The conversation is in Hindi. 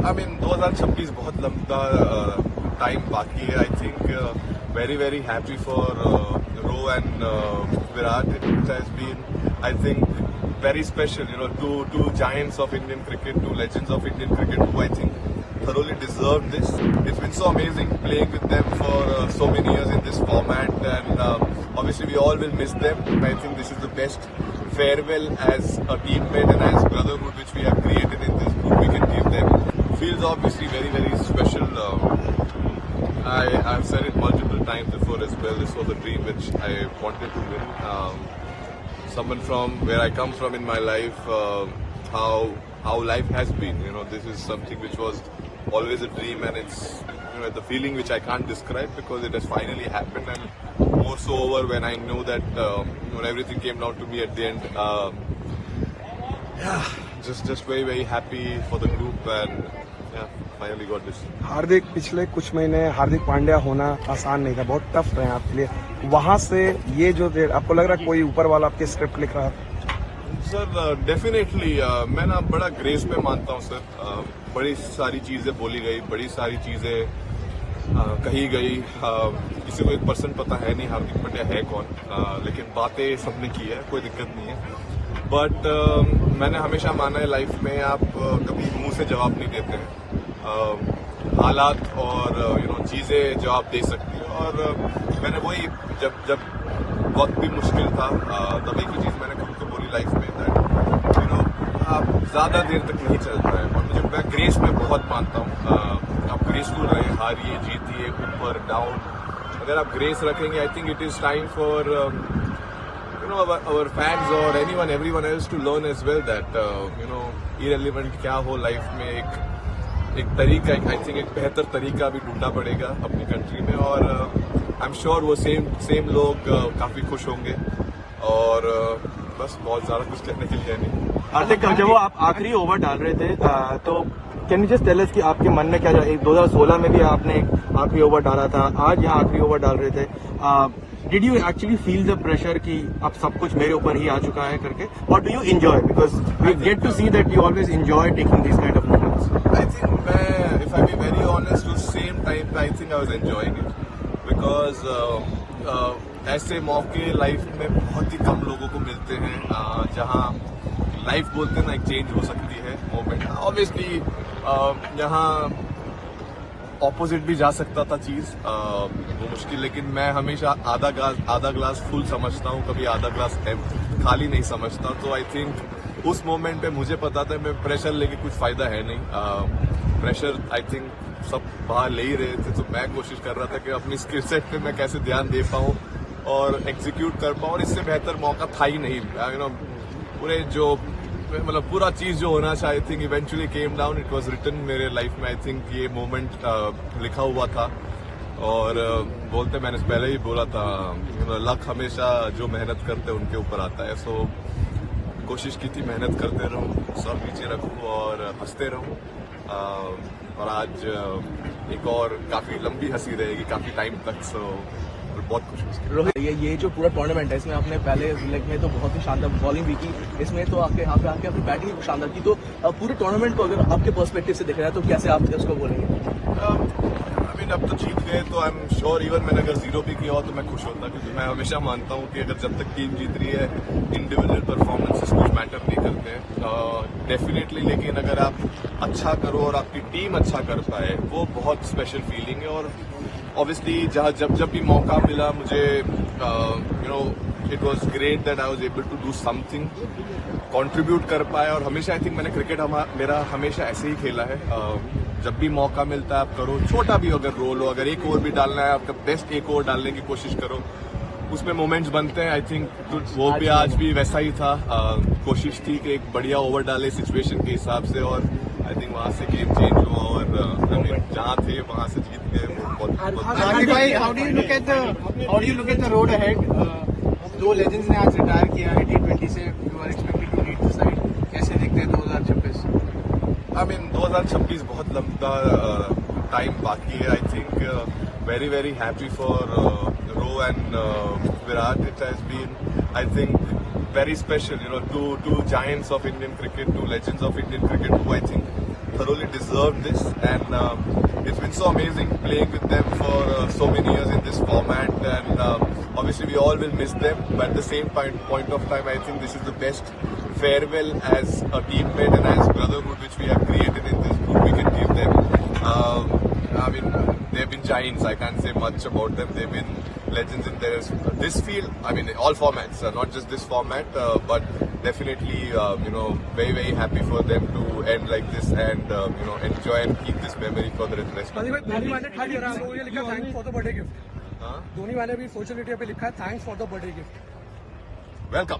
I mean 2026 बहुत लंबा टाइम बाकी है. I think very happy for Ro and Virat. It has been, I think, very special. You know, two giants of Indian cricket, two legends of Indian cricket who I think thoroughly deserve this. It's been so amazing playing with them for so many years in this format, and obviously we all will miss them. I think this is the best farewell as a teammate and as brotherhood which we have created in this group we can give them. Feels obviously very special. I've said it multiple times before as well. This was a dream which I wanted to win. Someone from where I come from in my life, how life has been. You know, this is something which was always a dream, and it's, you know, the feeling which I can't describe because it has finally happened, and more so over when I know that when everything came down to me at the end. Just very happy for the group, and finally got this. हार्दिक, पिछले कुछ महीने हार्दिक पांड्या होना आसान नहीं था, बहुत टफ रहे आपके लिए. वहां से ये जो आपको लग रहा है कोई ऊपर वाला आपके स्क्रिप्ट लिख रहा है? सर डेफिनेटली मैं ना बड़ा ग्रेस पे मानता हूँ सर. बड़ी सारी चीजें बोली गई, बड़ी सारी चीजें कही गई. किसी को 1% पता है नहीं हार्दिक पांड्या है कौन, लेकिन बातें सबने की है, कोई दिक्कत नहीं है. बट मैंने हमेशा माना है लाइफ में आप कभी मुंह से जवाब नहीं देते हैं. हालात और चीजें जवाब दे सकती है. और मैंने वही जब वक्त भी मुश्किल था तब एक ही चीज मैंने खुद को बोली लाइफ में, दैट आप ज्यादा देर तक नहीं चल पाए. और मैं ग्रेस में बहुत मानता हूँ. आप ग्रेसफुल रहे, हारिए जीतिए, ऊपर डाउन, अगर आप ग्रेस रखेंगे I think it is time for our fans or everyone else to learn as well that irrelevant क्या हो लाइफ में, एक तरीका, आई थिंक एक बेहतर तरीका भी ढूंढना पड़ेगा अपनी कंट्री में. और आई एम श्योर वो सेम लोग काफी खुश होंगे. और बस बहुत ज्यादा कुछ कहने के लिए नहीं. हार्दिक, जब वो आप आखिरी ओवर डाल रहे थे तो can you just tell us कि आपके मन में क्या जा रहा है? 2016 में भी आपने आखिरी ओवर डाला था, आज यहाँ आखिरी ओवर डाल रहे थे. Did you actually feel the pressure कि अब सब कुछ मेरे ऊपर ही आ चुका है करके, or do you enjoy? Because we get to see that you always enjoy taking these kind of moments. I think if I be very honest, to same time I think I was enjoying it because ऐसे मौके लाइफ में बहुत ही कम लोगों को मिलते हैं जहाँ लाइफ बोलते हैं ना एक चेंज हो सकती है मोमेंट. ऑब्वियसली यहाँ ऑपोजिट भी जा सकता था चीज, वो मुश्किल, लेकिन मैं हमेशा आधा ग्लास फुल समझता हूँ, कभी आधा ग्लास खाली नहीं समझता. तो आई थिंक उस मोमेंट पे मुझे पता था मैं प्रेशर लेके कुछ फायदा है नहीं. प्रेशर आई थिंक सब बाहर ले ही रहे थे, तो मैं कोशिश कर रहा था कि अपनी स्किल सेट पे मैं कैसे ध्यान दे पाऊँ और एग्जीक्यूट कर पाऊँ. और इससे बेहतर मौका था ही नहीं. पूरे जो मतलब पूरा चीज जो होना चाहिए, I think eventually came down. It was written मेरे लाइफ में. आई थिंक ये मोमेंट लिखा हुआ था. और बोलते मैंने पहले ही बोला था, लक हमेशा जो मेहनत करते हैं उनके ऊपर आता है. सो कोशिश की थी मेहनत करते रहूं, सर नीचे रखूं और हंसते रहूं. और आज एक और काफी लंबी हंसी रहेगी काफी टाइम तक. सो बहुत खुश हूँ. रोहित, ये जो पूरा टूर्नामेंट है, इसमें आपने पहले लेग में तो बहुत ही शानदार बॉलिंग भी की, इसमें तो आपके यहाँ पे आके अपनी बैटिंग भी शानदार की. तो पूरे टूर्नामेंट को अगर आपके पर्सपेक्टिव से दिख रहा है तो कैसे आप उसको बोलेंगे? अब तो जीत गए तो आई एम श्योर इवन मैंने अगर 0 भी किया हो तो मैं खुश होता, क्योंकि मैं हमेशा मानता हूँ कि अगर जब तक टीम जीत रही है इंडिविजुअल परफॉर्मेंसेस कुछ मैटर नहीं करते हैं डेफिनेटली. लेकिन अगर आप अच्छा करो और आपकी टीम अच्छा कर पाए, वो बहुत स्पेशल फीलिंग है. और ऑब्वियसली जब भी मौका मिला मुझे it was great that I was able to do something, contribute कर पाए. और हमेशा आई थिंक मैंने क्रिकेट मेरा हमेशा ऐसे ही खेला है. जब भी मौका मिलता है आप करो, छोटा भी अगर रोल हो, अगर एक ओवर भी डालना है आपका बेस्ट एक ओवर डालने की कोशिश करो, उसमें मोमेंट्स बनते हैं. आई थिंक वो भी आज भी वैसा ही था. कोशिश थी कि एक बढ़िया ओवर डाले सिचुएशन के हिसाब से, और आई थिंक वहां से गेम चेंज हुआ और जहां थे वहां से जीत गए. How do you look at the road ahead? दो लेजेंड्स ने आज रिटायर किया है T20 से. You are expected to lead the side. कैसे देखते हैं 2026? आई मीन 2026 बहुत लंबा टाइम बाकी है. I think very happy for Ro and Virat. It has been, I think, very special. Two giants of Indian cricket, two legends of Indian cricket who I think thoroughly deserved this, and it's been so amazing playing with them for so many years in this format, and obviously we all will miss them, but at the same point of time, I think this is the best farewell as a teammate and as brotherhood which we have created in this group we can give them. I mean, they've been giants. I can't say much about them. They've been legends in this field. I mean, all formats, not just this format, but definitely, very, very happy for them to end like this and, enjoy and keep this memory for the rest. Dhoni वाले ट्वीट कर रहा है, ये लिखा thanks for the birthday gift. हाँ? धोनी वाले भी सोशल मीडिया पे लिखा है thanks for the birthday gift. Welcome.